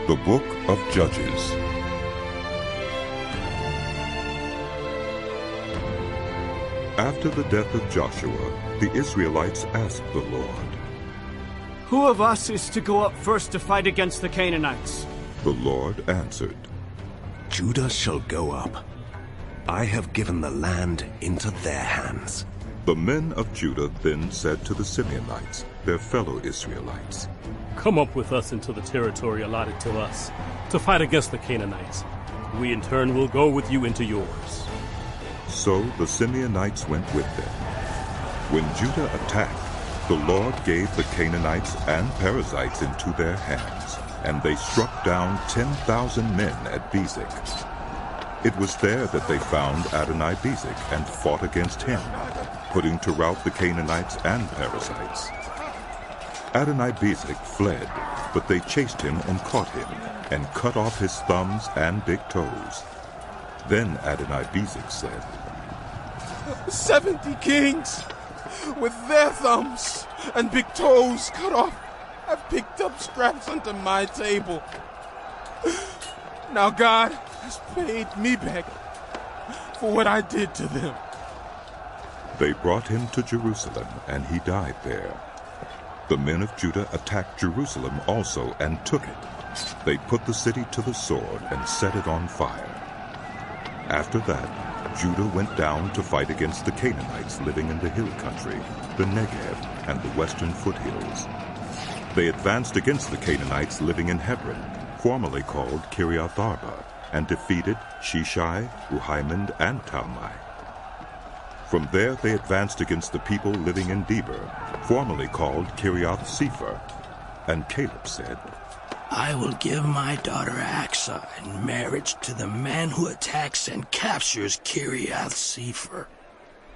The Book of Judges. After the death of Joshua, the Israelites asked the Lord, "Who of us is to go up first to fight against the Canaanites?" The Lord answered, "Judah shall go up. I have given the land into their hands." The men of Judah then said to the Simeonites, their fellow Israelites, "Come up with us into the territory allotted to us, to fight against the Canaanites. We in turn will go with you into yours." So the Simeonites went with them. When Judah attacked, the Lord gave the Canaanites and Perizzites into their hands, and they struck down 10,000 men at Bezek. It was there that they found Adonai-Bezek and fought against him, putting to rout the Canaanites and Perizzites. Adonai-Bezek fled, but they chased him and caught him, and cut off his thumbs and big toes. Then Adonai-Bezek said, 70 kings, with their thumbs and big toes cut off, have picked up scraps under my table. Now God has paid me back for what I did to them." They brought him to Jerusalem, and he died there. The men of Judah attacked Jerusalem also and took it. They put the city to the sword and set it on fire. After that, Judah went down to fight against the Canaanites living in the hill country, the Negev, and the western foothills. They advanced against the Canaanites living in Hebron, formerly called Kiriath Arba, and defeated Sheshai, Ruhaimond, and Talmai. From there they advanced against the people living in Debir, formerly called Kiriath Sepher. And Caleb said, "I will give my daughter Axa in marriage to the man who attacks and captures Kiriath Sepher."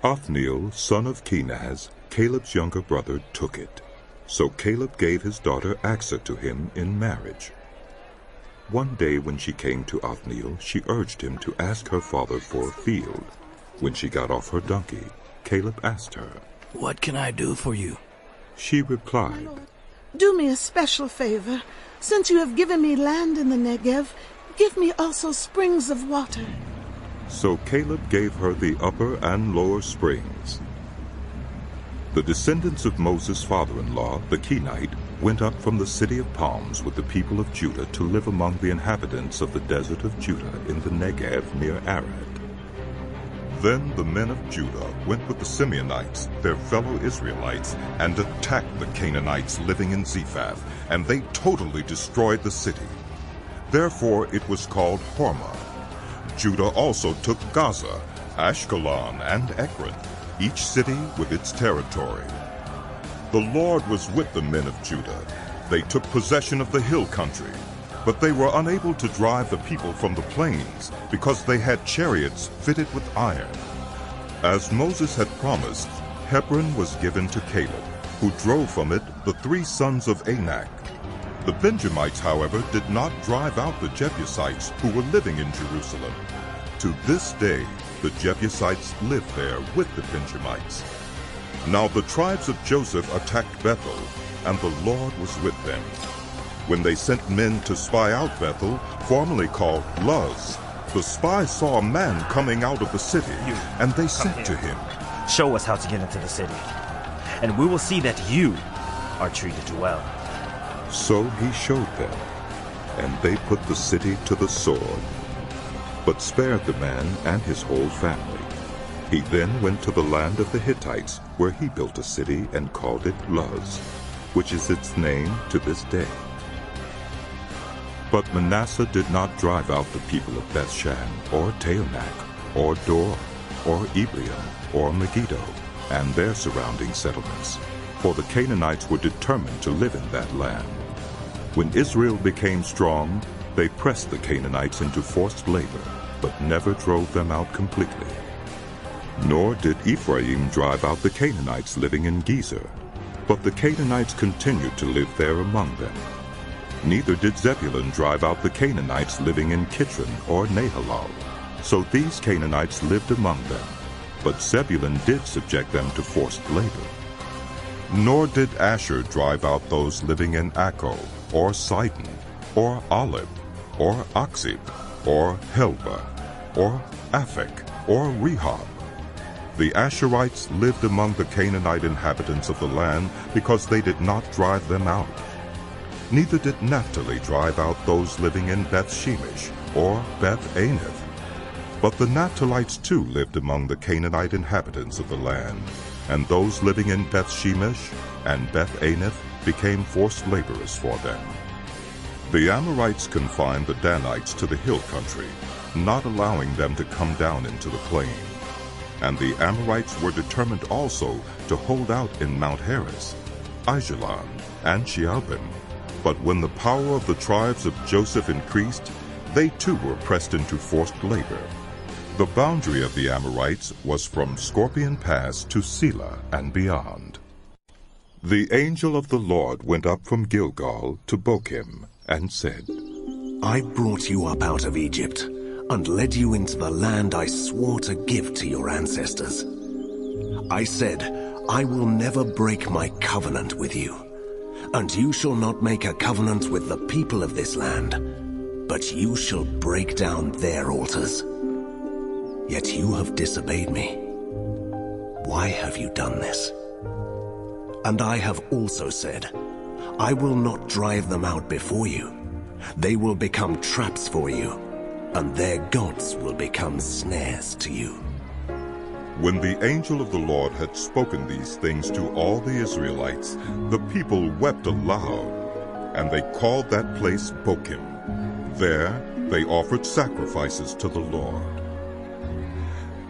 Othniel, son of Kenaz, Caleb's younger brother, took it. So Caleb gave his daughter Axa to him in marriage. One day when she came to Othniel, she urged him to ask her father for a field. When she got off her donkey, Caleb asked her, "What can I do for you?" She replied, "Do me a special favor. Since you have given me land in the Negev, give me also springs of water." So Caleb gave her the upper and lower springs. The descendants of Moses' father-in-law, the Kenite, went up from the city of palms with the people of Judah to live among the inhabitants of the desert of Judah in the Negev near Arad. Then the men of Judah went with the Simeonites, their fellow Israelites, and attacked the Canaanites living in Zephath, and they totally destroyed the city. Therefore it was called Hormah. Judah also took Gaza, Ashkelon, and Ekron, each city with its territory. The Lord was with the men of Judah. They took possession of the hill country, but they were unable to drive the people from the plains because they had chariots fitted with iron. As Moses had promised, Hebron was given to Caleb, who drove from it the 3 sons of Anak. The Benjamites, however, did not drive out the Jebusites who were living in Jerusalem. To this day, the Jebusites live there with the Benjamites. Now the tribes of Joseph attacked Bethel, and the Lord was with them. When they sent men to spy out Bethel, formerly called Luz, the spies saw a man coming out of the city, and they said to him, "Show us how to get into the city, and we will see that you are treated well." So he showed them, and they put the city to the sword, but spared the man and his whole family. He then went to the land of the Hittites, where he built a city and called it Luz, which is its name to this day. But Manasseh did not drive out the people of Bethshan, or Taanach, or Dor, or Ibleam, or Megiddo, and their surrounding settlements, for the Canaanites were determined to live in that land. When Israel became strong, they pressed the Canaanites into forced labor, but never drove them out completely. Nor did Ephraim drive out the Canaanites living in Gezer, but the Canaanites continued to live there among them. Neither did Zebulun drive out the Canaanites living in Kitron or Nahalal. So these Canaanites lived among them, but Zebulun did subject them to forced labor. Nor did Asher drive out those living in Acco or Sidon, or Olive, or Oxib, or Helba, or Aphek, or Rehob. The Asherites lived among the Canaanite inhabitants of the land because they did not drive them out. Neither did Naphtali drive out those living in Beth-Shemesh or Beth-Anath. But the Naphtalites too lived among the Canaanite inhabitants of the land, and those living in Beth-Shemesh and Beth-Anath became forced laborers for them. The Amorites confined the Danites to the hill country, not allowing them to come down into the plain. And the Amorites were determined also to hold out in Mount Heres, Aijalon, and Shealbim. But when the power of the tribes of Joseph increased, they too were pressed into forced labor. The boundary of the Amorites was from Scorpion Pass to Selah and beyond. The angel of the Lord went up from Gilgal to Bochim and said, I brought you up out of Egypt and led you into the land I swore to give to your ancestors. I said, I will never break my covenant with you, and you shall not make a covenant with the people of this land, but you shall break down their altars. Yet you have disobeyed me. Why have you done this? And I have also said, I will not drive them out before you. They will become traps for you, and their gods will become snares to you. When the angel of the Lord had spoken these things to all the Israelites, the people wept aloud, and they called that place Bochim. There they offered sacrifices to the Lord.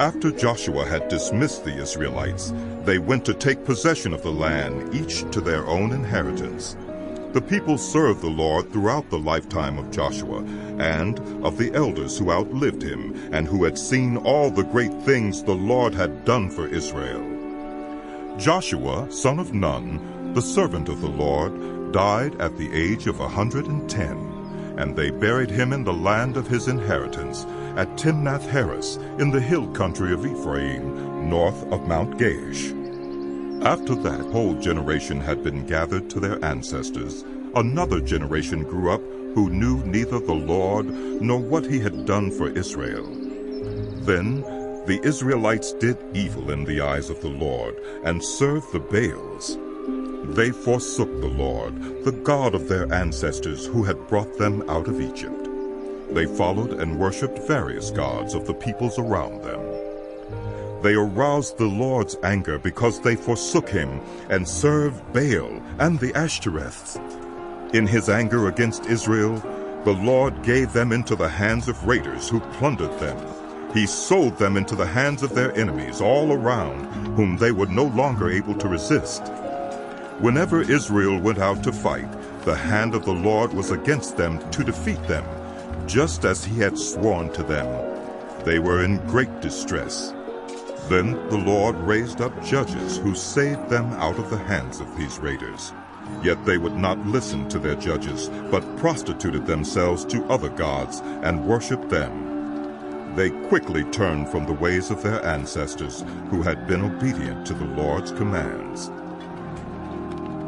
After Joshua had dismissed the Israelites, they went to take possession of the land, each to their own inheritance. The people served the Lord throughout the lifetime of Joshua and of the elders who outlived him and who had seen all the great things the Lord had done for Israel. Joshua, son of Nun, the servant of the Lord, died at the age of 110, and they buried him in the land of his inheritance at Timnath-Heres in the hill country of Ephraim, north of Mount Gaish. After that whole generation had been gathered to their ancestors, another generation grew up who knew neither the Lord nor what he had done for Israel. Then the Israelites did evil in the eyes of the Lord and served the Baals. They forsook the Lord, the God of their ancestors who had brought them out of Egypt. They followed and worshipped various gods of the peoples around them. They aroused the Lord's anger because they forsook him and served Baal and the Ashtoreths. In his anger against Israel, the Lord gave them into the hands of raiders who plundered them. He sold them into the hands of their enemies all around, whom they were no longer able to resist. Whenever Israel went out to fight, the hand of the Lord was against them to defeat them, just as he had sworn to them. They were in great distress. Then the Lord raised up judges who saved them out of the hands of these raiders. Yet they would not listen to their judges, but prostituted themselves to other gods and worshipped them. They quickly turned from the ways of their ancestors, who had been obedient to the Lord's commands.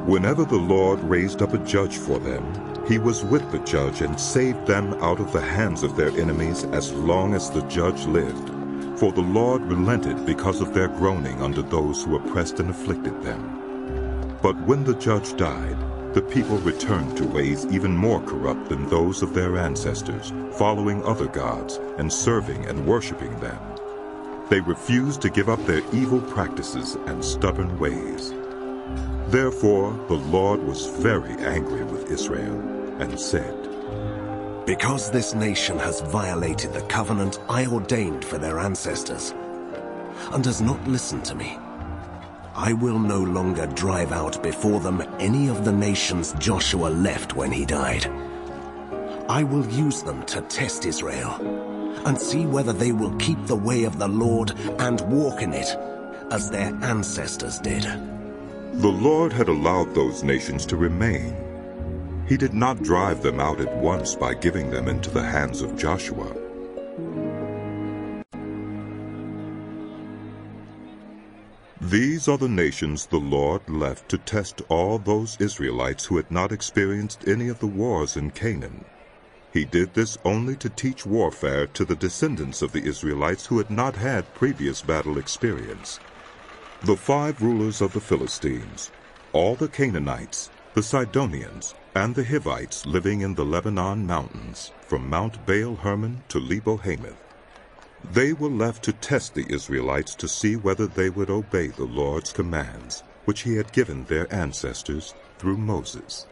Whenever the Lord raised up a judge for them, he was with the judge and saved them out of the hands of their enemies as long as the judge lived. For the Lord relented because of their groaning under those who oppressed and afflicted them. But when the judge died, the people returned to ways even more corrupt than those of their ancestors, following other gods and serving and worshiping them. They refused to give up their evil practices and stubborn ways. Therefore the Lord was very angry with Israel and said, Because this nation has violated the covenant I ordained for their ancestors, and has not listened to me, I will no longer drive out before them any of the nations Joshua left when he died. I will use them to test Israel, and see whether they will keep the way of the Lord and walk in it, as their ancestors did. The Lord had allowed those nations to remain. He did not drive them out at once by giving them into the hands of Joshua. These are the nations the Lord left to test all those Israelites who had not experienced any of the wars in Canaan. He did this only to teach warfare to the descendants of the Israelites who had not had previous battle experience. The 5 rulers of the Philistines, all the Canaanites, the Sidonians, and the Hivites living in the Lebanon mountains, from Mount Baal-Hermon to Lebo-Hamath. They were left to test the Israelites to see whether they would obey the Lord's commands, which he had given their ancestors through Moses.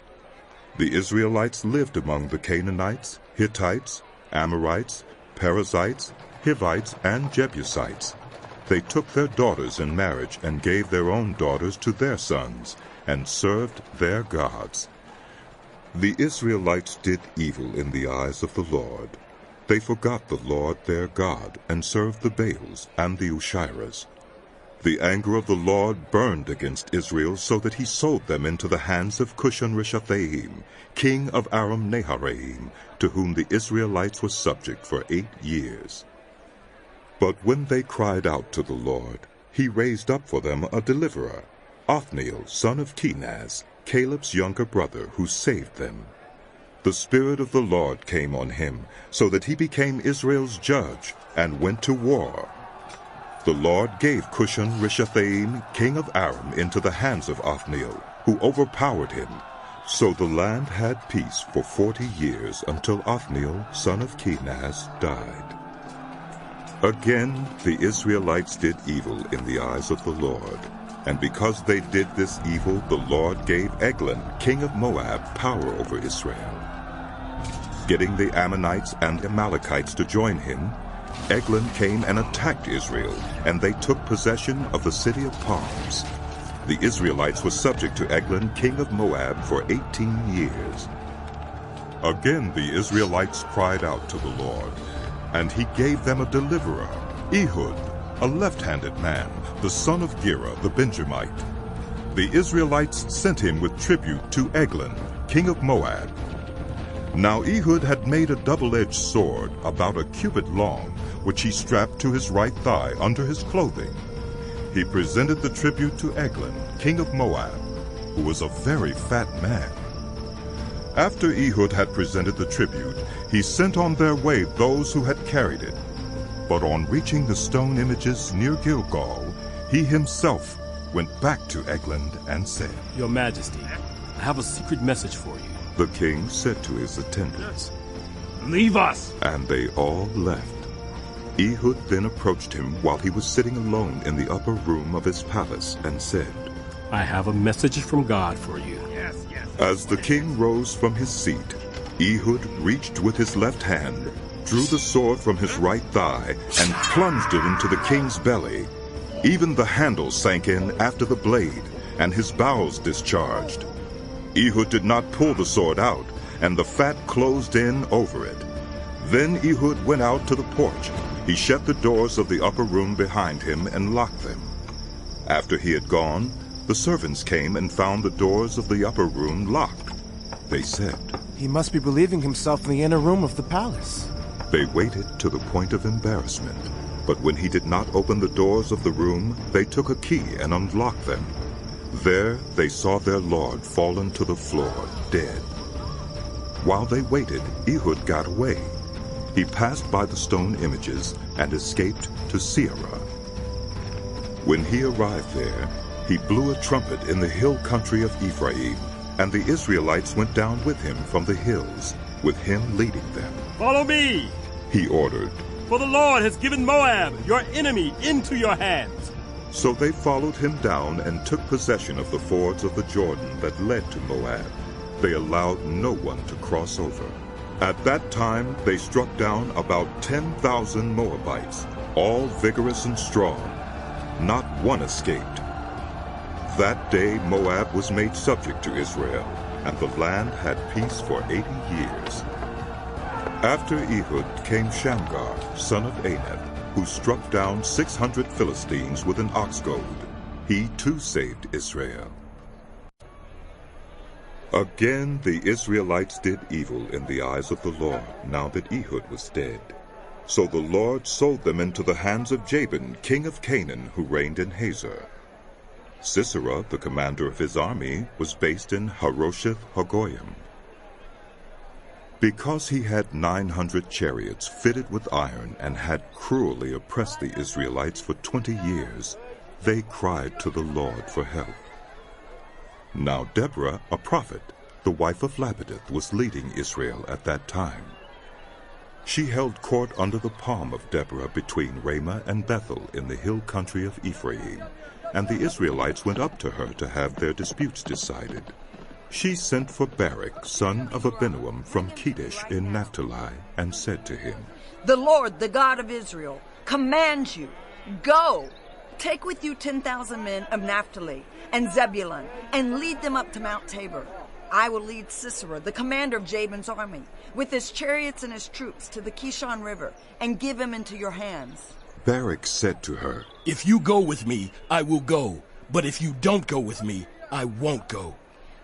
The Israelites lived among the Canaanites, Hittites, Amorites, Perizzites, Hivites, and Jebusites. They took their daughters in marriage and gave their own daughters to their sons, and served their gods. The Israelites did evil in the eyes of the Lord. They forgot the Lord their God, and served the Baals and the Ushiras. The anger of the Lord burned against Israel, so that he sold them into the hands of Cushan-Rishathaim, king of Aram-Naharaim, to whom the Israelites were subject for 8 years. But when they cried out to the Lord, he raised up for them a deliverer, Othniel, son of Kenaz, Caleb's younger brother, who saved them. The Spirit of the Lord came on him, so that he became Israel's judge, and went to war. The Lord gave Cushan-Rishathaim, king of Aram, into the hands of Othniel, who overpowered him. So the land had peace for 40 years, until Othniel, son of Kenaz, died. Again the Israelites did evil in the eyes of the Lord. And because they did this evil, the Lord gave Eglon, king of Moab, power over Israel. Getting the Ammonites and Amalekites to join him, Eglon came and attacked Israel, and they took possession of the city of palms. The Israelites were subject to Eglon, king of Moab, for 18 years. Again the Israelites cried out to the Lord, and he gave them a deliverer, Ehud, a left-handed man, the son of Gera the Benjamite. The Israelites sent him with tribute to Eglon, king of Moab. Now Ehud had made a double-edged sword, about a cubit long, which he strapped to his right thigh under his clothing. He presented the tribute to Eglon, king of Moab, who was a very fat man. After Ehud had presented the tribute, he sent on their way those who had carried it. But on reaching the stone images near Gilgal, he himself went back to Eglon and said, Your Majesty, I have a secret message for you. The king said to his attendants, Leave us! And they all left. Ehud then approached him while he was sitting alone in the upper room of his palace and said, I have a message from God for you. As the king rose from his seat, Ehud reached with his left hand, drew the sword from his right thigh, and plunged it into the king's belly. Even the handle sank in after the blade, and his bowels discharged. Ehud did not pull the sword out, and the fat closed in over it. Then Ehud went out to the porch. He shut the doors of the upper room behind him and locked them. After he had gone, the servants came and found the doors of the upper room locked. They said, He must be believing himself in the inner room of the palace. They waited to the point of embarrassment. But when he did not open the doors of the room, they took a key and unlocked them. There they saw their lord fallen to the floor, dead. While they waited, Ehud got away. He passed by the stone images and escaped to Seirah. When he arrived there, he blew a trumpet in the hill country of Ephraim, and the Israelites went down with him from the hills, with him leading them. Follow me, he ordered. For the Lord has given Moab, your enemy, into your hands. So they followed him down and took possession of the fords of the Jordan that led to Moab. They allowed no one to cross over. At that time they struck down about 10,000 Moabites, all vigorous and strong. Not one escaped. That day Moab was made subject to Israel, and the land had peace for 80 years. After Ehud came Shamgar, son of Anath, who struck down 600 Philistines with an ox goad. He too saved Israel. Again the Israelites did evil in the eyes of the Lord, now that Ehud was dead. So the Lord sold them into the hands of Jabin, king of Canaan, who reigned in Hazor. Sisera, the commander of his army, was based in Harosheth Hagoyim. Because he had 900 chariots fitted with iron and had cruelly oppressed the Israelites for 20 years, they cried to the Lord for help. Now Deborah, a prophet, the wife of Lapideth, was leading Israel at that time. She held court under the palm of Deborah between Ramah and Bethel in the hill country of Ephraim, and the Israelites went up to her to have their disputes decided. She sent for Barak, son of Abinoam, from Kedesh in Naphtali, and said to him, "The Lord, the God of Israel, commands you, go, take with you 10,000 men of Naphtali and Zebulun, and lead them up to Mount Tabor. I will lead Sisera, the commander of Jabin's army, with his chariots and his troops to the Kishon River, and give him into your hands." Barak said to her, "If you go with me, I will go. But if you don't go with me, I won't go."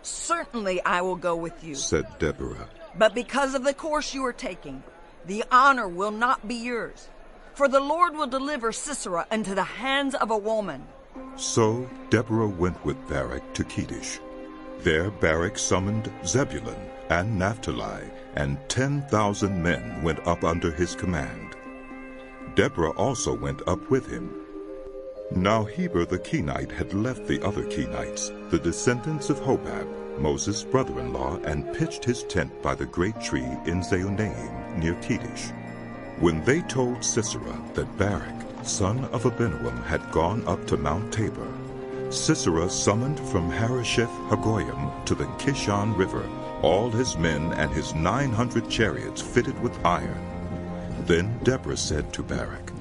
"Certainly I will go with you," said Deborah. "but because of the course you are taking, the honor will not be yours. For the Lord will deliver Sisera into the hands of a woman." So Deborah went with Barak to Kedesh. There Barak summoned Zebulun and Naphtali, and 10,000 men went up under his command. Deborah also went up with him. Now Heber the Kenite had left the other Kenites, the descendants of Hobab, Moses' brother-in-law, and pitched his tent by the great tree in Zaonaim near Kedesh. When they told Sisera that Barak, son of Abinoam, had gone up to Mount Tabor, Sisera summoned from Harosheth Hagoyim to the Kishon River all his men and his 900 chariots fitted with iron. Then Deborah said to Barak,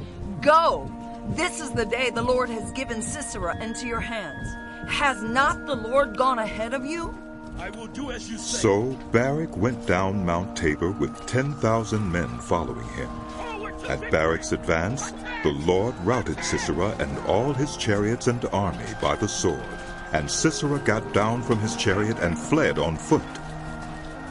"Go! This is the day the Lord has given Sisera into your hands. Has not the Lord gone ahead of you?" "I will do as you say." So Barak went down Mount Tabor with 10,000 men following him. At Barak's advance, the Lord routed Sisera and all his chariots and army by the sword, and Sisera got down from his chariot and fled on foot.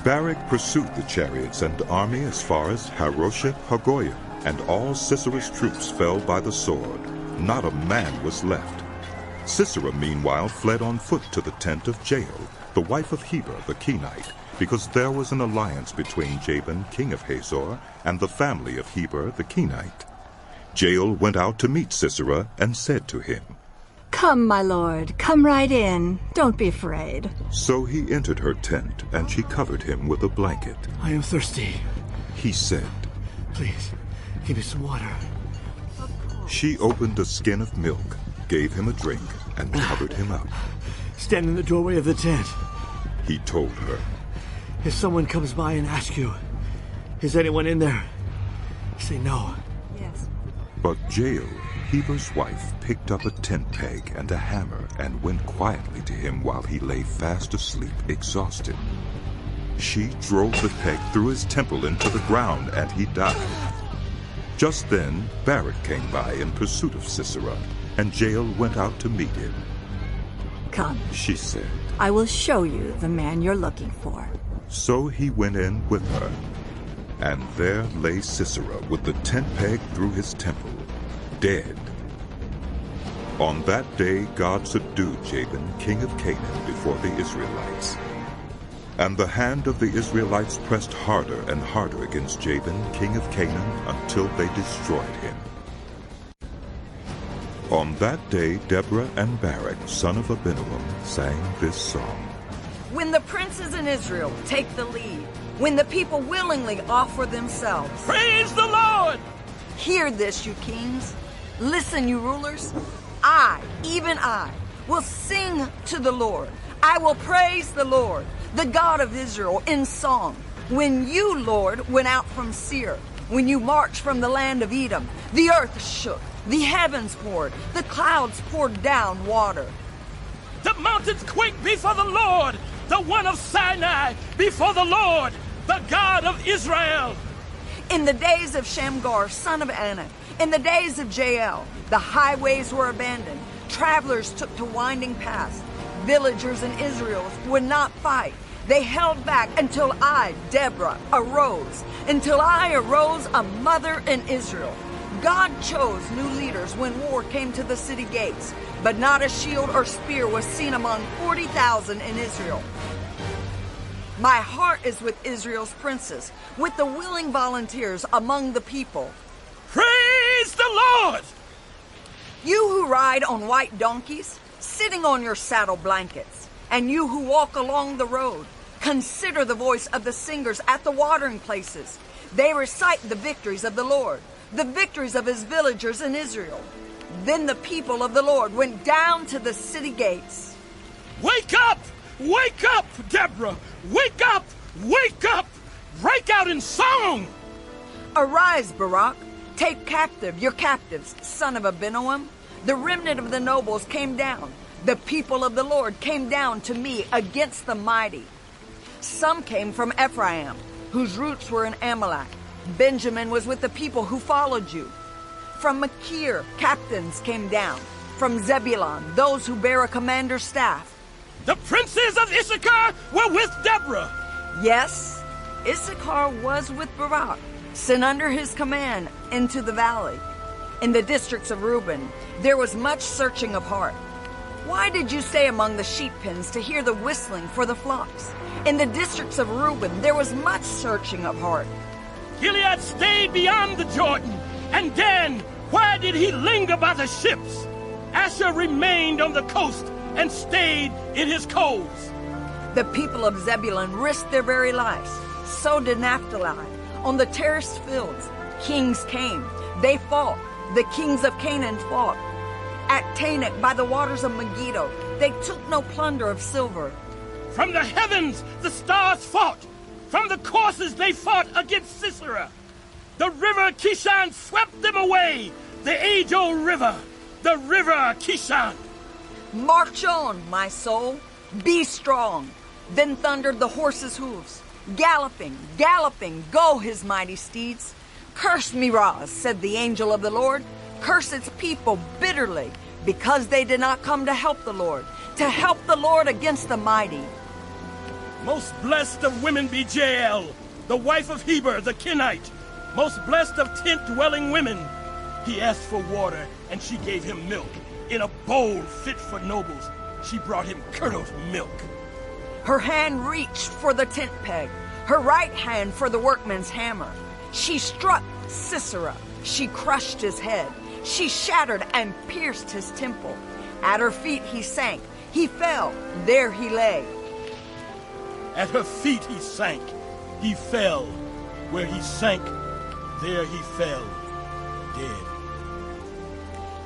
Barak pursued the chariots and army as far as Harosheth Hagoyim, and all Sisera's troops fell by the sword. Not a man was left. Sisera meanwhile fled on foot to the tent of Jael, the wife of Heber the Kenite, because there was an alliance between Jabin, king of Hazor, and the family of Heber the Kenite. Jael went out to meet Sisera and said to him, "Come, my lord, come right in. Don't be afraid." So he entered her tent, and she covered him with a blanket. "I am thirsty," he said. "Please, give me some water." She opened a skin of milk, gave him a drink, and covered him up. "Stand in the doorway of the tent," he told her. "If someone comes by and asks you, 'Is anyone in there?' say no." "Yes." But Jael, Heber's wife, picked up a tent peg and a hammer and went quietly to him while he lay fast asleep, exhausted. She drove the peg through his temple into the ground, and he died. Just then Barak came by in pursuit of Sisera, and Jael went out to meet him. "Come," she said. "I will show you the man you're looking for." So he went in with her, and there lay Sisera with the tent peg through his temple, dead. On that day God subdued Jabin, king of Canaan, before the Israelites. And the hand of the Israelites pressed harder and harder against Jabin, king of Canaan, until they destroyed him. On that day Deborah and Barak, son of Abinoam, sang this song. "When the princes in Israel take the lead, when the people willingly offer themselves, Praise the Lord! Hear this, you kings. Listen, you rulers. I, even I, will sing to the Lord. I will praise the Lord, the God of Israel, in song. When you, Lord, went out from Seir, when you marched from the land of Edom, the earth shook, the heavens poured, the clouds poured down water. The mountains quake before the Lord, the one of Sinai before the Lord, the God of Israel." In the days of Shamgar, son of Anak, in the days of Jael, the highways were abandoned. Travelers took to winding paths. Villagers in Israel would not fight. They held back until I, Deborah, arose. Until I arose, a mother in Israel. God chose new leaders when war came to the city gates, but not a shield or spear was seen among 40,000 in Israel. My heart is with Israel's princes, with the willing volunteers among the people. Praise the Lord! You who ride on white donkeys, sitting on your saddle blankets, and you who walk along the road, consider the voice of the singers at the watering places. They recite the victories of the Lord, the victories of his villagers in Israel. Then the people of the Lord went down to the city gates. Wake up! Wake up, Deborah! Wake up! Wake up! Break out in song! Arise, Barak. Take captive your captives, son of Abinoam. The remnant of the nobles came down. The people of the Lord came down to me against the mighty. Some came from Ephraim, whose roots were in Amalek. Benjamin was with the people who followed you. From Machir, captains came down. From Zebulun, those who bear a commander's staff. The princes of Issachar were with Deborah. Yes, Issachar was with Barak, sent under his command into the valley. In the districts of Reuben, there was much searching of heart. Why did you stay among the sheep pens to hear the whistling for the flocks? In the districts of Reuben, there was much searching of heart. Gilead stayed beyond the Jordan. And Dan, why did he linger by the ships? Asher remained on the coast and stayed in his coves. The people of Zebulun risked their very lives. So did Naphtali. On the terraced fields, kings came. They fought. The kings of Canaan fought. At Tanakh, by the waters of Megiddo, they took no plunder of silver. From the heavens, the stars fought. From the courses, they fought against Sisera. The river Kishon swept them away. The age-old river, the river Kishon. March on, my soul. Be strong. Then thundered the horses' hooves. Galloping, galloping, go his mighty steeds. Curse Miraz, said the angel of the Lord. Curse its people bitterly, because they did not come to help the Lord against the mighty. Most blessed of women be Jael, the wife of Heber the Kenite. Most blessed of tent-dwelling women. He asked for water, and she gave him milk. In a bowl fit for nobles, she brought him curdled milk. Her hand reached for the tent peg, her right hand for the workman's hammer. She struck Sisera. She crushed his head. She shattered and pierced his temple. At her feet he sank. He fell. There he lay. At her feet he sank. He fell. Where he sank, there he fell, dead.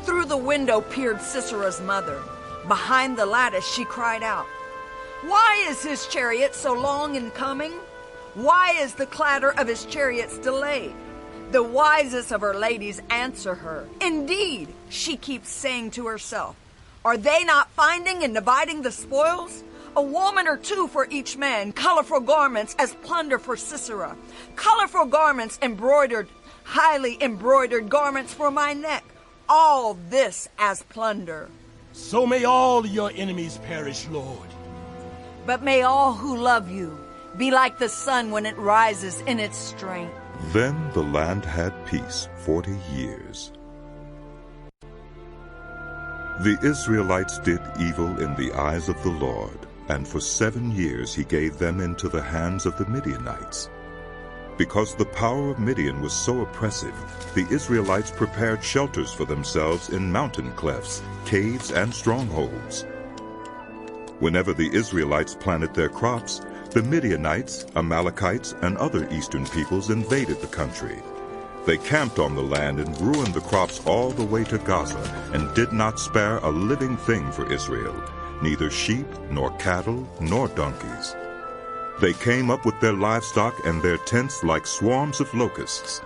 Through the window peered Sisera's mother. Behind the lattice she cried out, "Why is his chariot so long in coming? Why is the clatter of his chariots delayed?" The wisest of her ladies answer her. Indeed, she keeps saying to herself, are they not finding and dividing the spoils? A woman or two for each man, colorful garments as plunder for Sisera, colorful garments embroidered, highly embroidered garments for my neck, all this as plunder. So may all your enemies perish, Lord. But may all who love you be like the sun when it rises in its strength. Then the land had peace 40 years. The Israelites did evil in the eyes of the Lord, and for 7 years he gave them into the hands of the Midianites. Because the power of Midian was so oppressive, the Israelites prepared shelters for themselves in mountain clefts, caves, and strongholds. Whenever the Israelites planted their crops, the Midianites, Amalekites, and other eastern peoples invaded the country. They camped on the land and ruined the crops all the way to Gaza, and did not spare a living thing for Israel, neither sheep, nor cattle, nor donkeys. They came up with their livestock and their tents like swarms of locusts.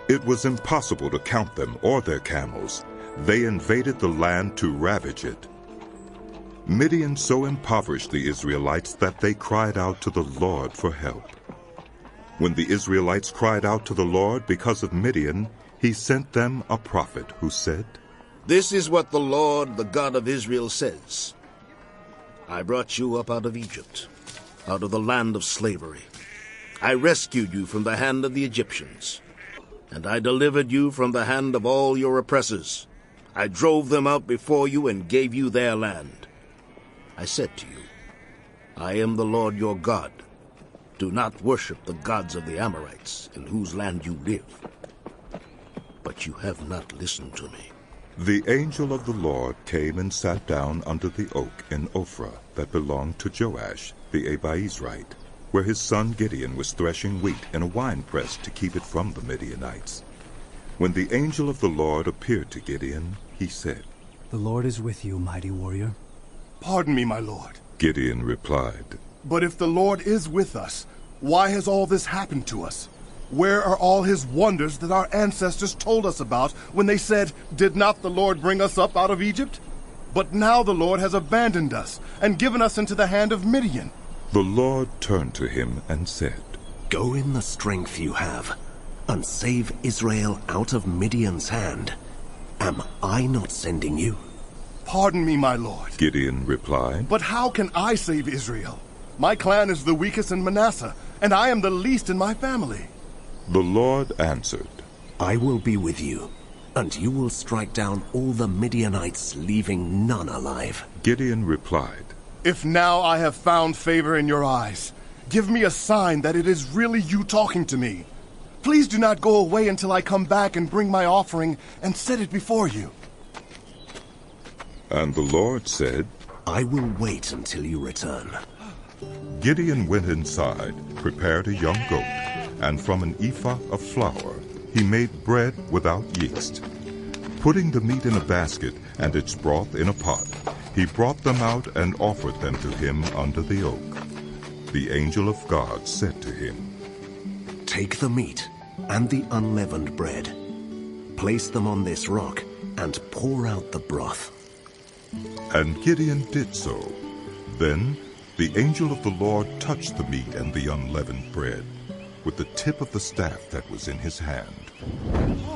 It was impossible to count them or their camels. They invaded the land to ravage it. Midian so impoverished the Israelites that they cried out to the Lord for help. When the Israelites cried out to the Lord because of Midian, he sent them a prophet who said, "This is what the Lord, the God of Israel, says. I brought you up out of Egypt, out of the land of slavery. I rescued you from the hand of the Egyptians, and I delivered you from the hand of all your oppressors. I drove them out before you and gave you their land. I said to you, I am the Lord your God. Do not worship the gods of the Amorites, in whose land you live. But you have not listened to me. The angel of the Lord came and sat down under the oak in Ophrah that belonged to Joash, the Abiezrite, where his son Gideon was threshing wheat in a winepress to keep it from the Midianites. When the angel of the Lord appeared to Gideon, he said, "The Lord is with you, mighty warrior." "Pardon me, my lord." Gideon replied, "But if the Lord is with us, why has all this happened to us? Where are all his wonders that our ancestors told us about when they said, 'Did not the Lord bring us up out of Egypt?' But now the Lord has abandoned us and given us into the hand of Midian." The Lord turned to him and said, "Go in the strength you have, and save Israel out of Midian's hand. Am I not sending you?" "Pardon me, my lord," Gideon replied, "but how can I save Israel? My clan is the weakest in Manasseh, and I am the least in my family." The Lord answered, "I will be with you, and you will strike down all the Midianites, leaving none alive." Gideon replied, "If now I have found favor in your eyes, give me a sign that it is really you talking to me. Please do not go away until I come back and bring my offering and set it before you." And the Lord said, "I will wait until you return." Gideon went inside, prepared a young goat, and from an ephah of flour he made bread without yeast. Putting the meat in a basket and its broth in a pot, he brought them out and offered them to him under the oak. The angel of God said to him, "Take the meat and the unleavened bread, place them on this rock, and pour out the broth." And Gideon did so. Then the angel of the Lord touched the meat and the unleavened bread with the tip of the staff that was in his hand.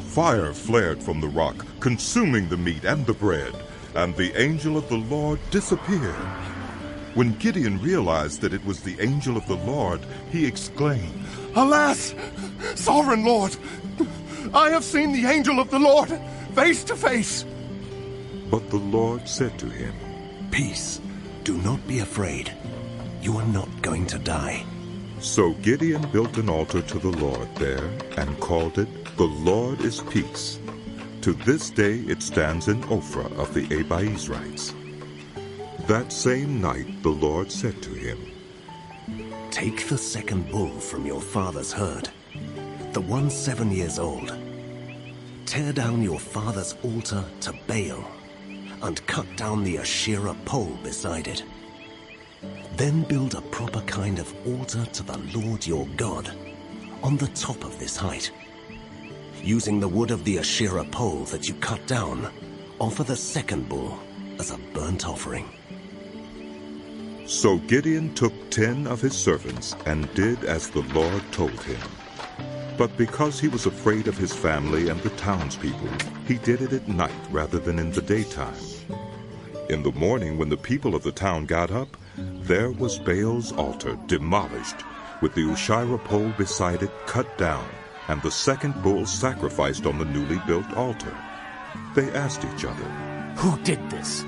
Fire flared from the rock, consuming the meat and the bread, and the angel of the Lord disappeared. When Gideon realized that it was the angel of the Lord, he exclaimed, "Alas, sovereign Lord, I have seen the angel of the Lord face to face." But the Lord said to him, "Peace, do not be afraid. You are not going to die." So Gideon built an altar to the Lord there and called it, "The Lord is Peace." To this day it stands in Ophrah of the Abiezrites. That same night the Lord said to him, "Take the second bull from your father's herd, the one 7 years old. Tear down your father's altar to Baal, and cut down the Asherah pole beside it. Then build a proper kind of altar to the Lord your God on the top of this height. Using the wood of the Asherah pole that you cut down, offer the second bull as a burnt offering." So Gideon took 10 of his servants and did as the Lord told him. But because he was afraid of his family and the townspeople, he did it at night rather than in the daytime. In the morning, when the people of the town got up, there was Baal's altar demolished, with the Asherah pole beside it cut down, and the second bull sacrificed on the newly built altar. They asked each other, "Who did this?"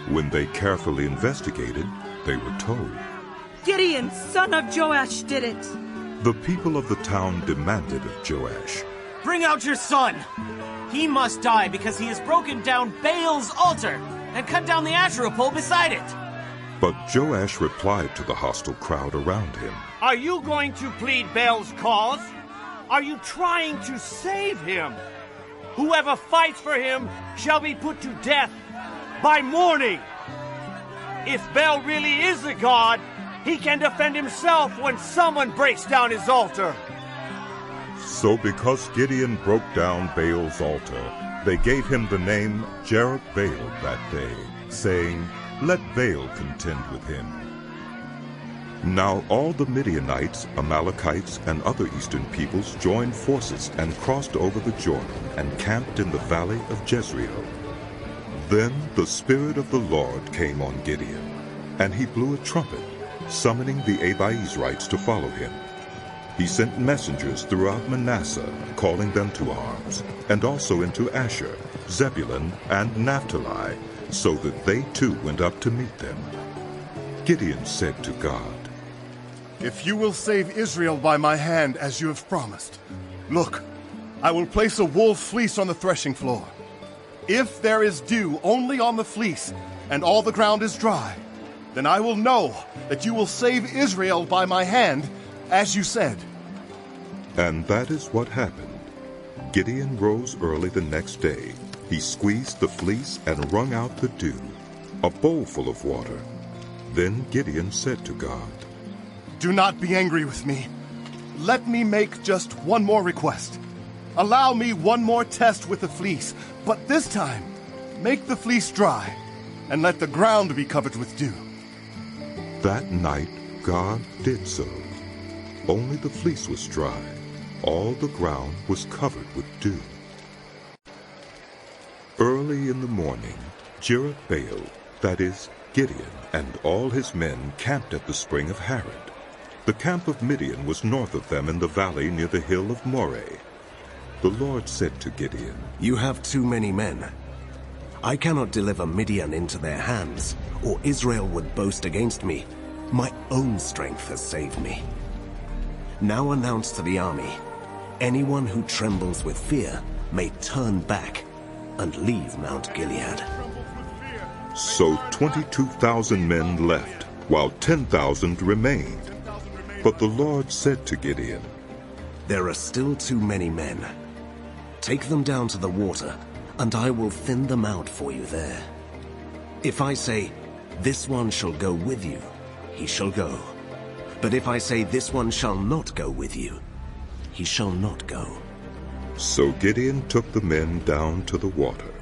When they carefully investigated, they were told, "Gideon, son of Joash, did it." The people of the town demanded of Joash, "Bring out your son! He must die because he has broken down Baal's altar and cut down the Asherah pole beside it." But Joash replied to the hostile crowd around him, "Are you going to plead Baal's cause? Are you trying to save him? Whoever fights for him shall be put to death by morning. If Baal really is a god, he can defend himself when someone breaks down his altar." So because Gideon broke down Baal's altar, they gave him the name Jerubbaal that day, saying, "Let Baal contend with him." Now all the Midianites, Amalekites, and other eastern peoples joined forces and crossed over the Jordan and camped in the valley of Jezreel. Then the Spirit of the Lord came on Gideon, and he blew a trumpet, summoning the Abiezrites to follow him. He sent messengers throughout Manasseh, calling them to arms, and also into Asher, Zebulun, and Naphtali, so that they too went up to meet them. Gideon said to God, If you will save Israel by my hand as you have promised, look, I will place a wool fleece on the threshing floor. If there is dew only on the fleece and all the ground is dry, then I will know that you will save Israel by my hand, as you said. And that is what happened. Gideon rose early the next day. He squeezed the fleece and wrung out the dew, a bowl full of water. Then Gideon said to God, Do not be angry with me. Let me make just one more request. Allow me one more test with the fleece, but this time, make the fleece dry, and let the ground be covered with dew. That night God did so. Only the fleece was dry. All the ground was covered with dew. Early in the morning, Jerubbaal, that is, Gideon, and all his men camped at the spring of Harod. The camp of Midian was north of them in the valley near the hill of Moreh. The Lord said to Gideon, You have too many men. I cannot deliver Midian into their hands, or Israel would boast against me. My own strength has saved me. Now announce to the army, anyone who trembles with fear may turn back and leave Mount Gilead. So 22,000 men left, while 10,000 remained. But the Lord said to Gideon, There are still too many men. Take them down to the water, and I will thin them out for you there. If I say, This one shall go with you, he shall go. But if I say, This one shall not go with you, he shall not go. So Gideon took the men down to the water.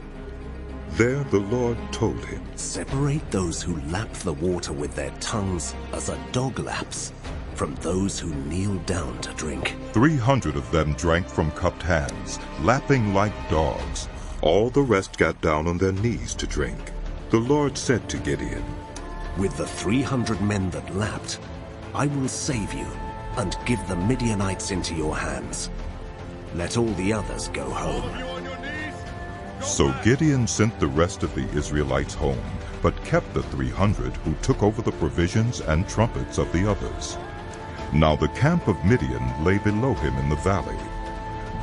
There the Lord told him, Separate those who lap the water with their tongues as a dog laps, from those who kneel down to drink. 300 of them drank from cupped hands, lapping like dogs. All the rest got down on their knees to drink. The Lord said to Gideon, With the 300 men that lapped, I will save you and give the Midianites into your hands. Let all the others go home. So Gideon sent the rest of the Israelites home, but kept the 300 who took over the provisions and trumpets of the others. Now the camp of Midian lay below him in the valley.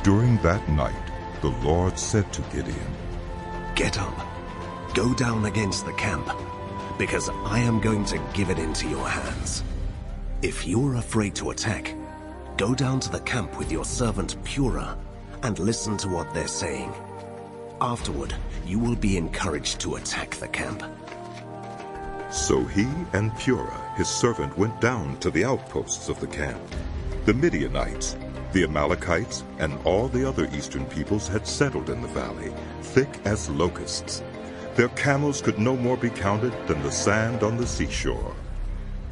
During that night, the Lord said to Gideon, Get up, go down against the camp, because I am going to give it into your hands. If you're afraid to attack, go down to the camp with your servant Purah and listen to what they're saying. Afterward, you will be encouraged to attack the camp. So he and Purah, his servant, went down to the outposts of the camp. The Midianites, the Amalekites, and all the other eastern peoples had settled in the valley, thick as locusts. Their camels could no more be counted than the sand on the seashore.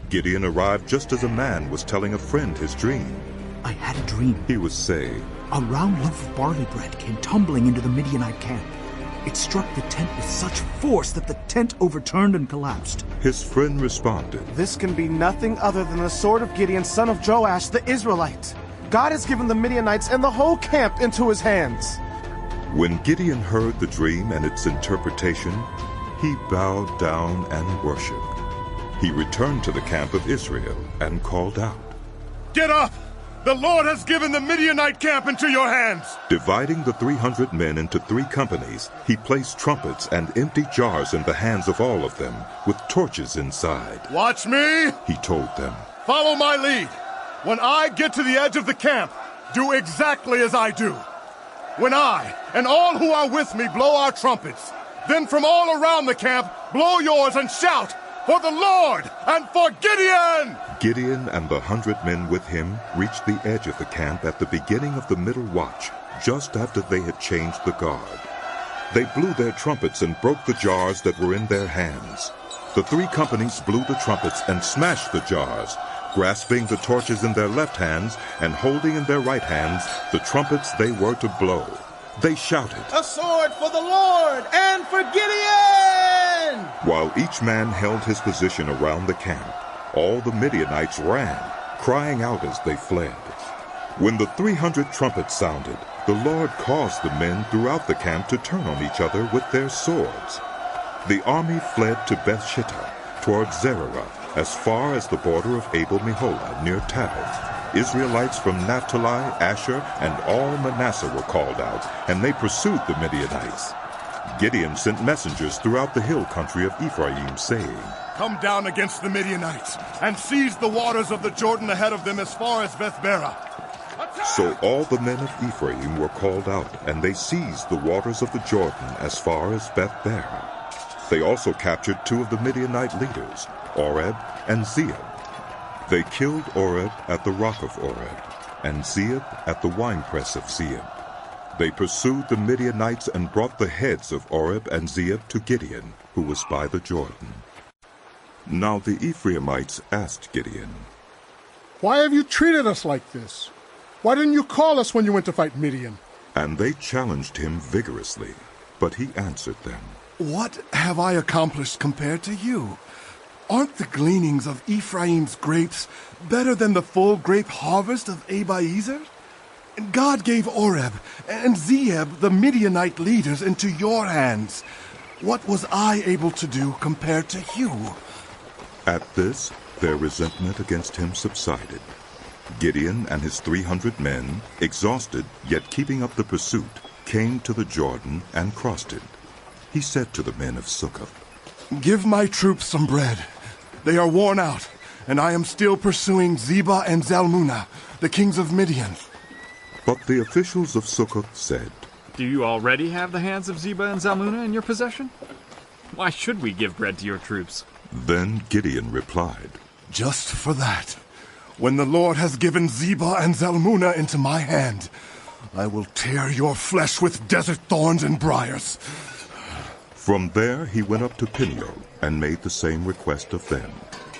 Gideon arrived just as a man was telling a friend his dream. I had a dream. He was saying, A round loaf of barley bread came tumbling into the Midianite camp. It struck the tent with such force that the tent overturned and collapsed. His friend responded, This can be nothing other than the sword of Gideon, son of Joash, the Israelite. God has given the Midianites and the whole camp into his hands. When Gideon heard the dream and its interpretation, he bowed down and worshipped. He returned to the camp of Israel and called out, Get up! The Lord has given the Midianite camp into your hands! Dividing the 300 men into 3 companies, he placed trumpets and empty jars in the hands of all of them, with torches inside. Watch me! He told them, Follow my lead. When I get to the edge of the camp, do exactly as I do. When I and all who are with me blow our trumpets, then from all around the camp, blow yours and shout, For the Lord and for Gideon! Gideon and the 100 men with him reached the edge of the camp at the beginning of the middle watch, just after they had changed the guard. They blew their trumpets and broke the jars that were in their hands. The 3 companies blew the trumpets and smashed the jars, grasping the torches in their left hands and holding in their right hands the trumpets they were to blow. They shouted, A sword for the Lord and for Gideon! While each man held his position around the camp, all the Midianites ran, crying out as they fled. When the 300 trumpets sounded, the Lord caused the men throughout the camp to turn on each other with their swords. The army fled to Bethshittah, toward Zererah, as far as the border of Abel-Meholah near Tabith. Israelites from Naphtali, Asher, and all Manasseh were called out, and they pursued the Midianites. Gideon sent messengers throughout the hill country of Ephraim, saying, "Come down against the Midianites, and seize the waters of the Jordan ahead of them as far as Beth-barah." So all the men of Ephraim were called out, and they seized the waters of the Jordan as far as Beth-barah. They also captured 2 of the Midianite leaders, Oreb and Zeeb. They killed Oreb at the rock of Oreb, and Zeeb at the winepress of Zeeb. They pursued the Midianites and brought the heads of Oreb and Zeeb to Gideon, who was by the Jordan. Now the Ephraimites asked Gideon, "Why have you treated us like this? Why didn't you call us when you went to fight Midian?" And they challenged him vigorously, but he answered them, "What have I accomplished compared to you? Aren't the gleanings of Ephraim's grapes better than the full grape harvest of Abiezer? God gave Oreb and Zeeb, the Midianite leaders, into your hands. What was I able to do compared to you?" At this, their resentment against him subsided. Gideon and his 300 men, exhausted yet keeping up the pursuit, came to the Jordan and crossed it. He said to the men of Succoth, "Give my troops some bread. They are worn out, and I am still pursuing Zebah and Zalmunna, the kings of Midian." But the officials of Succoth said, "Do you already have the hands of Zebah and Zalmunna in your possession? Why should we give bread to your troops?" Then Gideon replied, "Just for that. When the Lord has given Zebah and Zalmunna into my hand, I will tear your flesh with desert thorns and briars." From there he went up to Peniel and made the same request of them.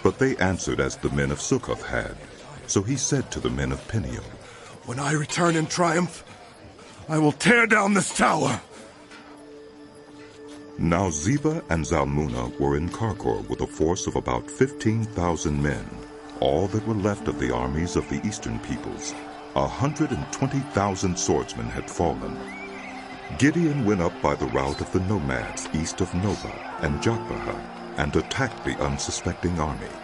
But they answered as the men of Succoth had. So he said to the men of Peniel, "When I return in triumph, I will tear down this tower." Now Zebah and Zalmunna were in Karkor with a force of about 15,000 men, all that were left of the armies of the eastern peoples. 120,000 swordsmen had fallen. Gideon went up by the route of the nomads east of Nobah and Jotbahah and attacked the unsuspecting army.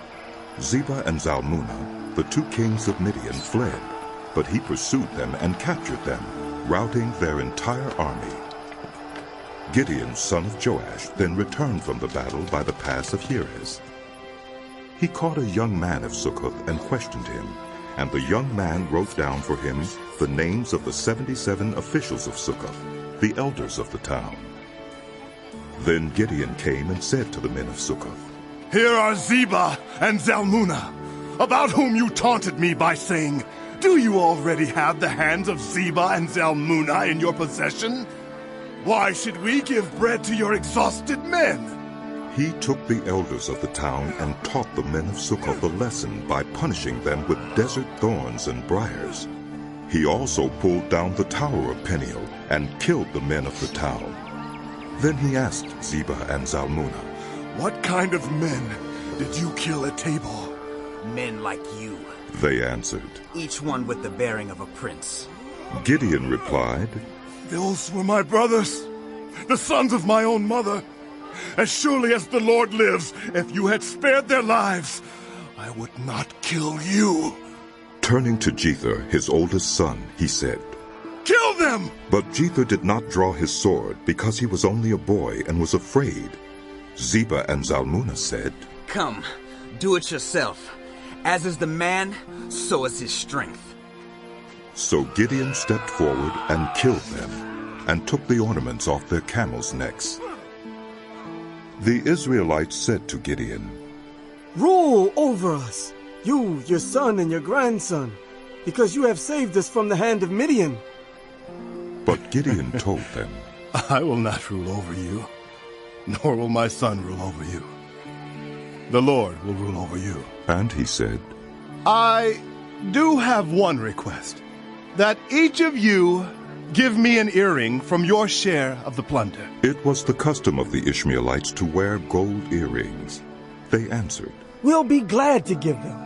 Zebah and Zalmunna, the 2 kings of Midian, fled, but he pursued them and captured them, routing their entire army. Gideon, son of Joash, then returned from the battle by the pass of Heres. He caught a young man of Succoth and questioned him, and the young man wrote down for him the names of the 77 officials of Succoth, the elders of the town. Then Gideon came and said to the men of Succoth, "Here are Zebah and Zalmunna, about whom you taunted me by saying, 'Do you already have the hands of Zebah and Zalmunna in your possession? Why should we give bread to your exhausted men?'" He took the elders of the town and taught the men of Succoth a lesson by punishing them with desert thorns and briars. He also pulled down the tower of Peniel and killed the men of the town. Then he asked Zebah and Zalmunna, "What kind of men did you kill at Tabor?" "Men like you," they answered, "each one with the bearing of a prince." Gideon replied, "Those were my brothers, the sons of my own mother. As surely as the Lord lives, if you had spared their lives, I would not kill you." Turning to Jether, his oldest son, he said, "Kill them!" But Jether did not draw his sword because he was only a boy and was afraid. Zebah and Zalmunna said, "Come, do it yourself. As is the man, so is his strength." So Gideon stepped forward and killed them, and took the ornaments off their camels' necks. The Israelites said to Gideon, "Rule over us, you, your son, and your grandson, because you have saved us from the hand of Midian." But Gideon told them, "I will not rule over you, nor will my son rule over you. The Lord will rule over you." And he said, "I do have one request, that each of you give me an earring from your share of the plunder." It was the custom of the Ishmaelites to wear gold earrings. They answered, "We'll be glad to give them."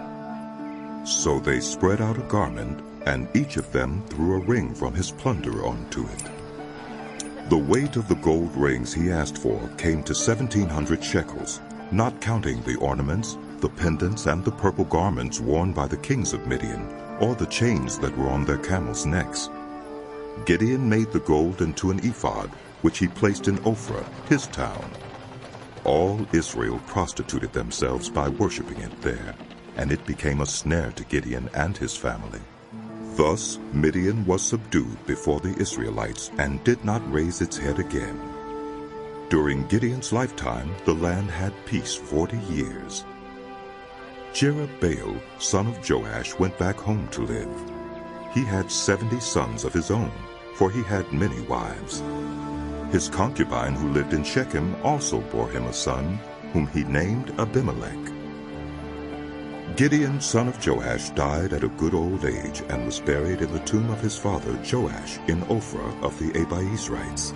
So they spread out a garment, and each of them threw a ring from his plunder onto it. The weight of the gold rings he asked for came to 1,700 shekels, not counting the ornaments, the pendants and the purple garments worn by the kings of Midian, or the chains that were on their camels' necks. Gideon made the gold into an ephod, which he placed in Ophrah, his town. All Israel prostituted themselves by worshiping it there, and it became a snare to Gideon and his family. Thus Midian was subdued before the Israelites and did not raise its head again. During Gideon's lifetime, the land had peace 40 years. Jerubbaal, son of Joash, went back home to live. He had 70 sons of his own, for he had many wives. His concubine who lived in Shechem also bore him a son, whom he named Abimelech. Gideon, son of Joash, died at a good old age and was buried in the tomb of his father Joash in Ophrah of the Abiezrites.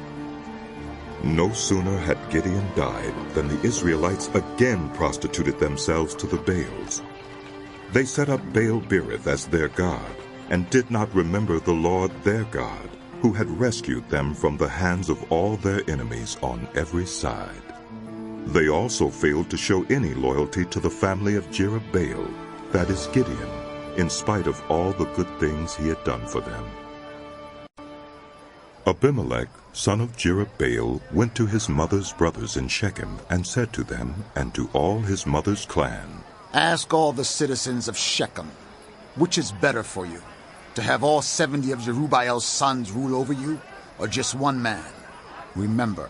No sooner had Gideon died than the Israelites again prostituted themselves to the Baals. They set up Baal-berith as their god, and did not remember the Lord their God, who had rescued them from the hands of all their enemies on every side. They also failed to show any loyalty to the family of Jerubbaal, that is Gideon, in spite of all the good things he had done for them. Abimelech, son of Jerubbaal, went to his mother's brothers in Shechem, and said to them, and to all his mother's clan, "Ask all the citizens of Shechem, which is better for you, to have all 70 of Jerubbaal's sons rule over you, or just one man? Remember,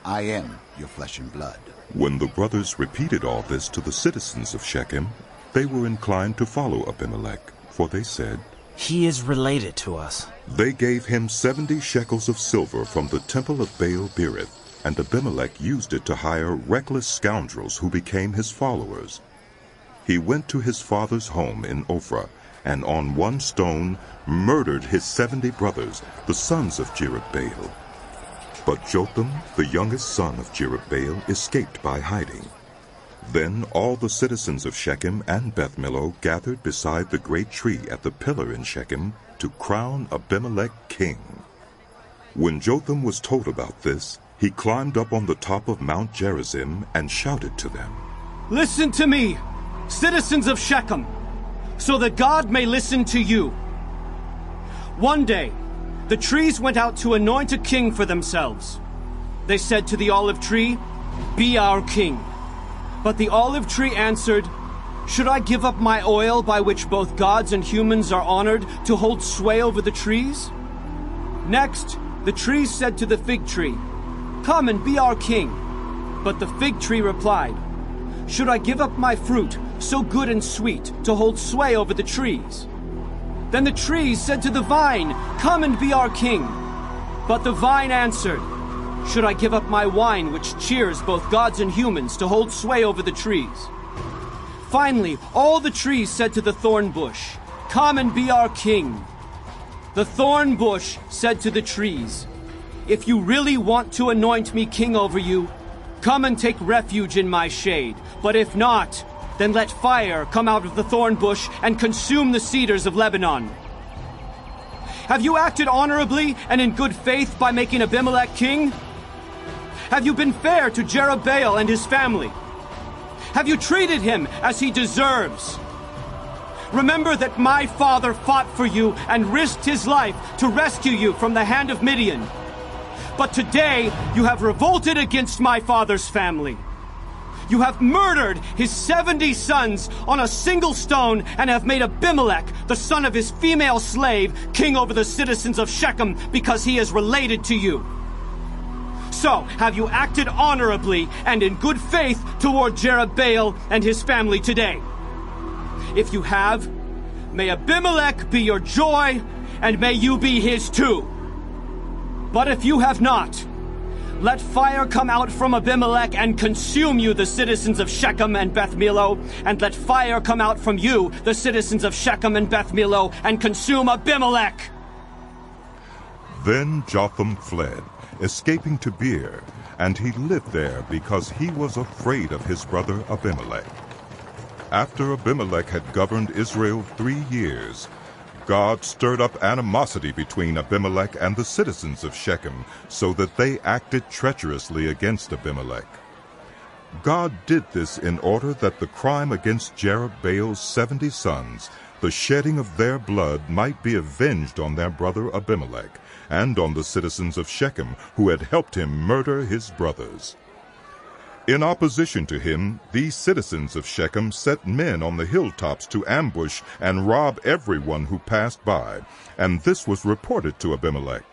I am your flesh and blood." When the brothers repeated all this to the citizens of Shechem, they were inclined to follow Abimelech, for they said, "He is related to us." They gave him 70 shekels of silver from the temple of Baal-berith, and Abimelech used it to hire reckless scoundrels who became his followers. He went to his father's home in Ophrah, and on one stone murdered his 70 brothers, the sons of Jerubbaal. But Jotham, the youngest son of Jerubbaal, escaped by hiding. Then all the citizens of Shechem and Beth Millo gathered beside the great tree at the pillar in Shechem to crown Abimelech king. When Jotham was told about this, he climbed up on the top of Mount Gerizim and shouted to them, "Listen to me, citizens of Shechem, so that God may listen to you. One day, the trees went out to anoint a king for themselves. They said to the olive tree, 'Be our king.' But the olive tree answered, 'Should I give up my oil by which both gods and humans are honored to hold sway over the trees?' Next, the trees said to the fig tree, 'Come and be our king.' But the fig tree replied, 'Should I give up my fruit, so good and sweet, to hold sway over the trees?' Then the trees said to the vine, 'Come and be our king.' But the vine answered, 'Should I give up my wine, which cheers both gods and humans, to hold sway over the trees?' Finally, all the trees said to the thorn bush, 'Come and be our king.' The thorn bush said to the trees, 'If you really want to anoint me king over you, come and take refuge in my shade. But if not, then let fire come out of the thorn bush and consume the cedars of Lebanon. Have you acted honorably and in good faith by making Abimelech king? Have you been fair to Jerubbaal and his family? Have you treated him as he deserves? Remember that my father fought for you and risked his life to rescue you from the hand of Midian. But today you have revolted against my father's family. You have murdered his 70 sons on a single stone and have made Abimelech, the son of his female slave, king over the citizens of Shechem because he is related to you. So, have you acted honorably and in good faith toward Jerubbaal and his family today? If you have, may Abimelech be your joy, and may you be his too. But if you have not, let fire come out from Abimelech and consume you, the citizens of Shechem and Beth Millo, and let fire come out from you, the citizens of Shechem and Beth Millo, and consume Abimelech." Then Jotham fled, escaping to Beer, and he lived there because he was afraid of his brother Abimelech. After Abimelech had governed Israel 3 years, God stirred up animosity between Abimelech and the citizens of Shechem, so that they acted treacherously against Abimelech. God did this in order that the crime against Jerubbaal's 70 sons, the shedding of their blood, might be avenged on their brother Abimelech and on the citizens of Shechem who had helped him murder his brothers. In opposition to him, these citizens of Shechem set men on the hilltops to ambush and rob everyone who passed by, and this was reported to Abimelech.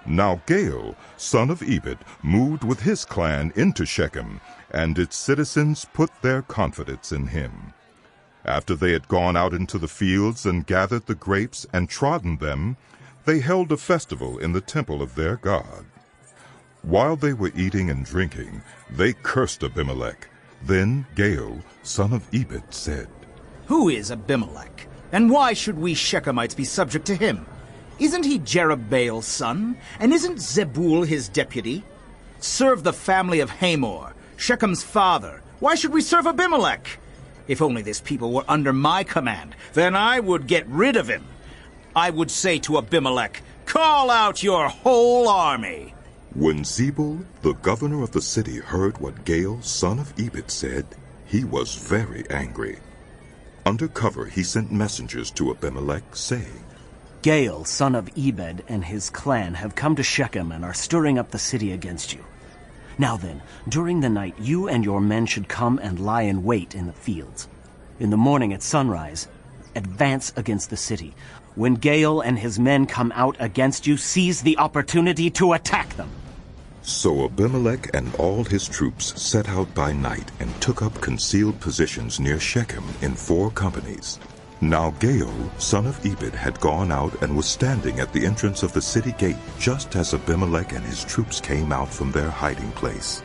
Now Gaal, son of Ebed, moved with his clan into Shechem, and its citizens put their confidence in him. After they had gone out into the fields and gathered the grapes and trodden them, they held a festival in the temple of their god. While they were eating and drinking, they cursed Abimelech. Then Gaal, son of Ebed, said, "Who is Abimelech, and why should we Shechemites be subject to him? Isn't he Jerubbaal's son, and isn't Zebul his deputy? Serve the family of Hamor, Shechem's father. Why should we serve Abimelech? If only this people were under my command, then I would get rid of him. I would say to Abimelech, 'Call out your whole army.'" When Zebul, the governor of the city, heard what Gaal, son of Ebed, said, he was very angry. Under cover he sent messengers to Abimelech, saying, "Gaal, son of Ebed, and his clan have come to Shechem and are stirring up the city against you. Now then, during the night you and your men should come and lie in wait in the fields. In the morning at sunrise, advance against the city. When Gaal and his men come out against you, seize the opportunity to attack them." So Abimelech and all his troops set out by night and took up concealed positions near Shechem in 4 companies. Now Gaal, son of Ebed, had gone out and was standing at the entrance of the city gate just as Abimelech and his troops came out from their hiding place.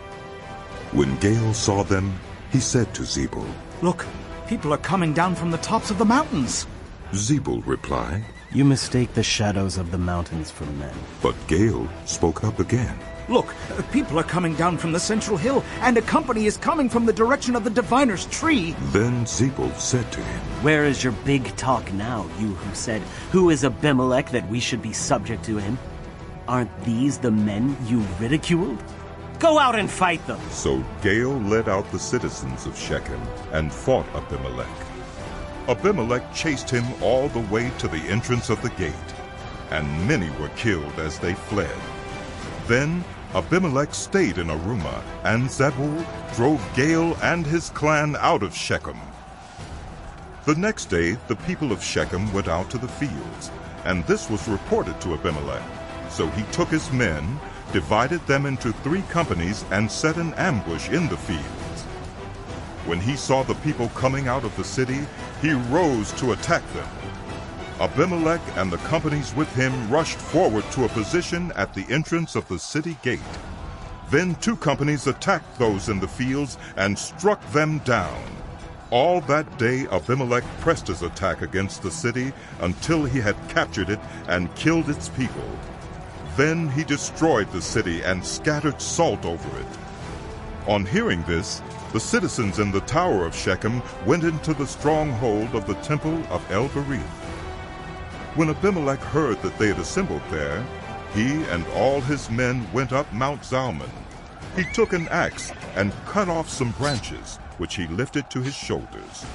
When Gaal saw them, he said to Zebul, "Look, people are coming down from the tops of the mountains." Zebul replied, "You mistake the shadows of the mountains for men." But Gaal spoke up again. "Look, people are coming down from the central hill, and a company is coming from the direction of the diviner's tree." Then Zebul said to him, "Where is your big talk now, you who said, 'Who is Abimelech that we should be subject to him?' Aren't these the men you ridiculed? Go out and fight them." So Gaal led out the citizens of Shechem and fought Abimelech. Abimelech chased him all the way to the entrance of the gate, and many were killed as they fled. Then Abimelech stayed in Arumah, and Zebul drove Gaal and his clan out of Shechem. The next day the people of Shechem went out to the fields, and this was reported to Abimelech. So he took his men, divided them into 3 companies, and set an ambush in the fields. When he saw the people coming out of the city, he rose to attack them. Abimelech and the companies with him rushed forward to a position at the entrance of the city gate. Then 2 companies attacked those in the fields and struck them down. All that day Abimelech pressed his attack against the city until he had captured it and killed its people. Then he destroyed the city and scattered salt over it. On hearing this, the citizens in the tower of Shechem went into the stronghold of the temple of El-Berith. When Abimelech heard that they had assembled there, he and all his men went up Mount Zalmon. He took an axe and cut off some branches, which he lifted to his shoulders.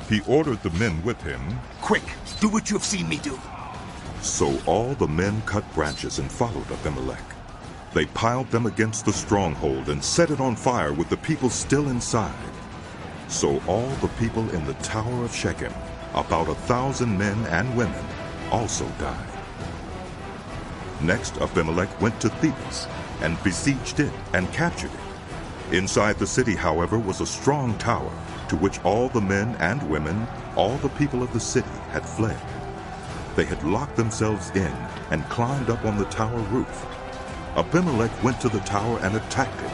He ordered the men with him, "Quick, do what you have seen me do." So all the men cut branches and followed Abimelech. They piled them against the stronghold and set it on fire with the people still inside. So all the people in the tower of Shechem, about 1,000 men and women, also died. Next Abimelech went to Thebes and besieged it and captured it. Inside the city, however, was a strong tower to which all the men and women, all the people of the city, had fled. They had locked themselves in and climbed up on the tower roof. Abimelech went to the tower and attacked it.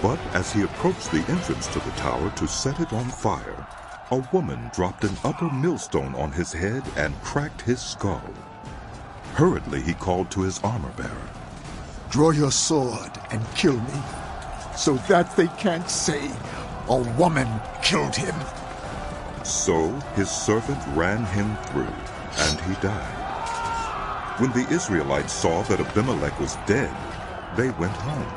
But as he approached the entrance to the tower to set it on fire, a woman dropped an upper millstone on his head and cracked his skull. Hurriedly he called to his armor-bearer, "Draw your sword and kill me, so that they can't say a woman killed him." So his servant ran him through, and he died. When the Israelites saw that Abimelech was dead, they went home.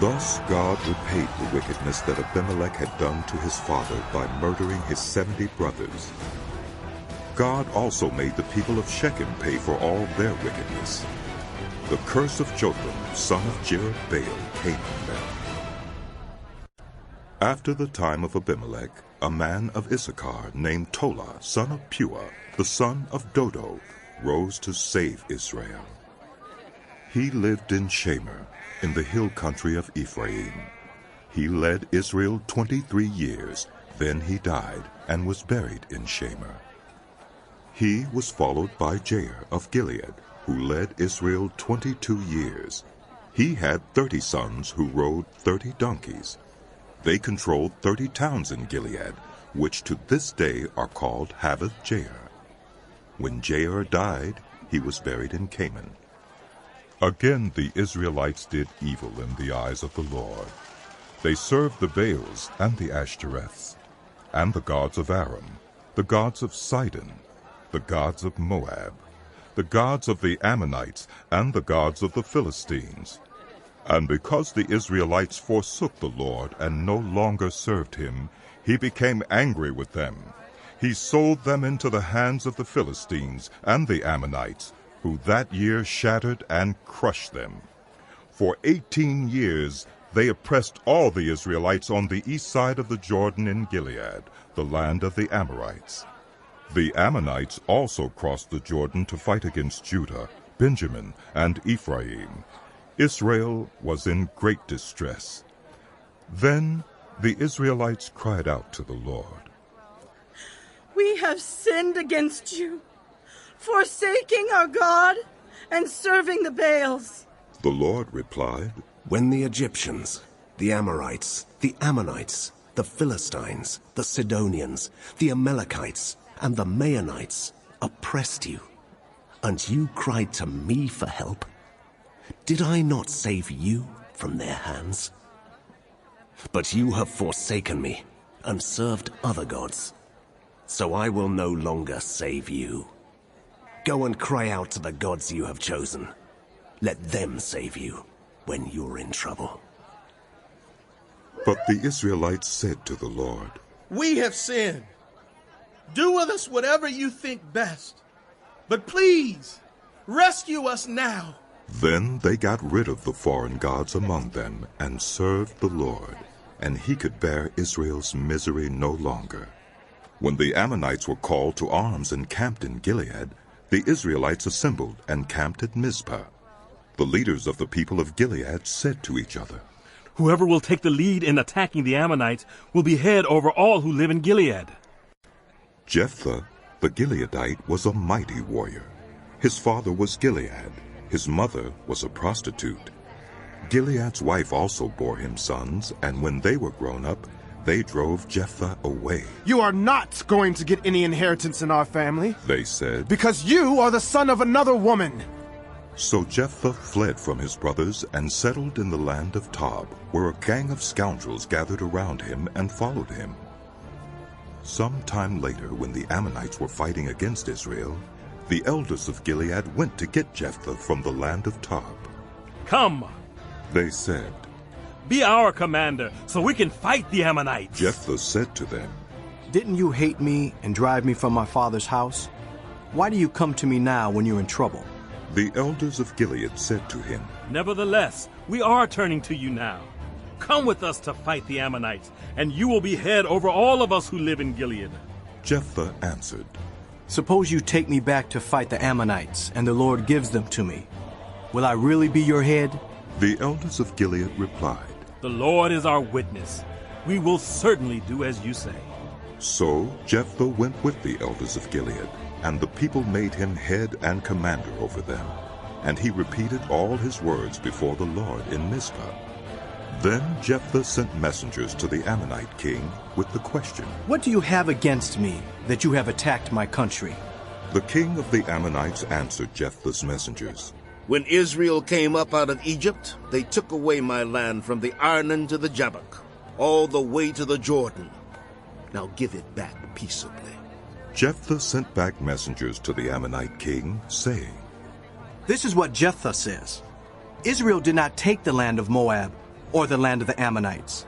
Thus God repaid the wickedness that Abimelech had done to his father by murdering his 70 brothers. God also made the people of Shechem pay for all their wickedness. The curse of Jotham, son of Jerubbaal, came on them. After the time of Abimelech, a man of Issachar named Tola, son of Puah, the son of Dodo, rose to save Israel. He lived in Shamer, in the hill country of Ephraim. He led Israel 23 years, then he died and was buried in Shamer. He was followed by Jair of Gilead, who led Israel 22 years. He had 30 sons who rode 30 donkeys. They controlled 30 towns in Gilead, which to this day are called Havoth-Jair. When Jair died, he was buried in Canaan. Again the Israelites did evil in the eyes of the Lord. They served the Baals and the Ashtoreths, and the gods of Aram, the gods of Sidon, the gods of Moab, the gods of the Ammonites, and the gods of the Philistines. And because the Israelites forsook the Lord and no longer served him, he became angry with them. He sold them into the hands of the Philistines and the Ammonites, who that year shattered and crushed them. For 18 years they oppressed all the Israelites on the east side of the Jordan in Gilead, the land of the Amorites. The Ammonites also crossed the Jordan to fight against Judah, Benjamin, and Ephraim. Israel was in great distress. Then the Israelites cried out to the Lord. We have sinned against you, forsaking our God and serving the Baals. The Lord replied, When the Egyptians, the Amorites, the Ammonites, the Philistines, the Sidonians, the Amalekites, and the Maonites oppressed you, and you cried to me for help, did I not save you from their hands? But you have forsaken me and served other gods, so I will no longer save you. Go and cry out to the gods you have chosen. Let them save you when you're in trouble. But the Israelites said to the Lord, We have sinned. Do with us whatever you think best. But please, rescue us now. Then they got rid of the foreign gods among them and served the Lord, and he could bear Israel's misery no longer. When the Ammonites were called to arms and camped in Gilead, the Israelites assembled and camped at Mizpah. The leaders of the people of Gilead said to each other, Whoever will take the lead in attacking the Ammonites will be head over all who live in Gilead. Jephthah, the Gileadite, was a mighty warrior. His father was Gilead. His mother was a prostitute. Gilead's wife also bore him sons, and when they were grown up, they drove Jephthah away. You are not going to get any inheritance in our family, they said, because you are the son of another woman. So Jephthah fled from his brothers and settled in the land of Tob, where a gang of scoundrels gathered around him and followed him. Some time later, when the Ammonites were fighting against Israel, the elders of Gilead went to get Jephthah from the land of Tob. Come, they said, be our commander, so we can fight the Ammonites. Jephthah said to them, Didn't you hate me and drive me from my father's house? Why do you come to me now when you're in trouble? The elders of Gilead said to him, Nevertheless, we are turning to you now. Come with us to fight the Ammonites, and you will be head over all of us who live in Gilead. Jephthah answered, Suppose you take me back to fight the Ammonites, and the Lord gives them to me. Will I really be your head? The elders of Gilead replied, The Lord is our witness. We will certainly do as you say. So Jephthah went with the elders of Gilead, and the people made him head and commander over them. And he repeated all his words before the Lord in Mizpah. Then Jephthah sent messengers to the Ammonite king with the question, What do you have against me, that you have attacked my country? The king of the Ammonites answered Jephthah's messengers, When Israel came up out of Egypt, they took away my land from the Arnon to the Jabbok, all the way to the Jordan. Now give it back peaceably. Jephthah sent back messengers to the Ammonite king, saying, This is what Jephthah says. Israel did not take the land of Moab, or the land of the Ammonites.